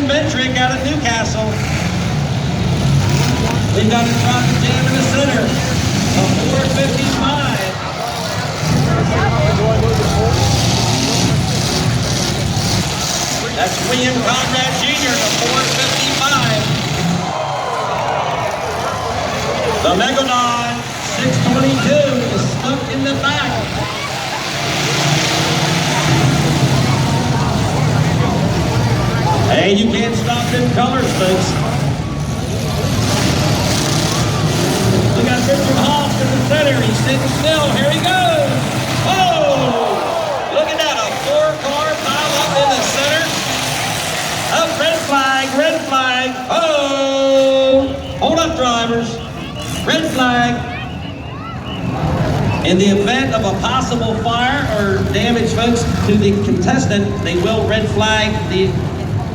Metric out of Newcastle. We've got a traffic jam in the center. A 455. That's William Conrad Jr. to 455. The Megalon 622 is stuck in the back. Hey, you can't stop them colors, folks. We got Richard Hoff in the center. He's sitting still. Here he goes. Oh! Look at that. A 4-car pile up in the center. Oh, red flag, red flag. Oh! Hold up, drivers. Red flag. In the event of a possible fire or damage, folks, to the contestant, they will red flag the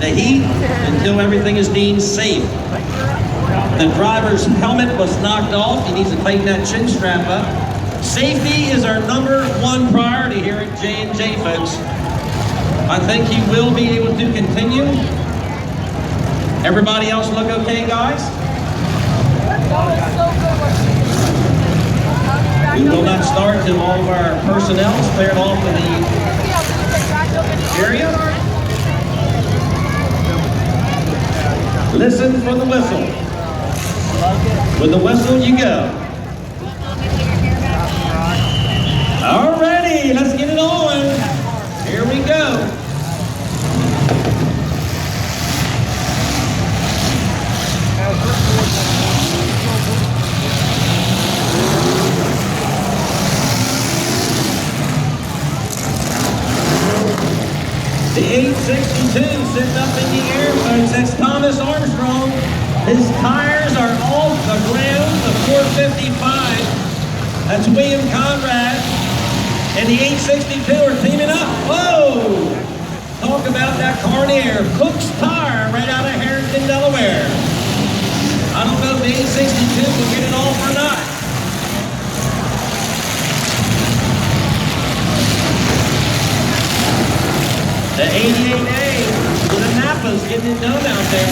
heat until everything is deemed safe. The driver's helmet was knocked off. He needs to tighten that chin strap up. Safety is our #1 priority here at J&J, folks. I think he will be able to continue. Everybody else look okay, guys? We will not start till all of our personnel is cleared off of the area. Listen for the whistle. With the whistle, you go. Alrighty, let's get it on. Here we go. The 862 sitting up in the air, folks. That's Thomas Armstrong. His tires are off the ground, the 455. That's William Conrad. And the 862 are teaming up. Whoa! Talk about that car in the air. Cook's Tire right out of Harrington, Delaware. I don't know if the 862 will get it off or not. The 88A with the Napa's getting it done out there.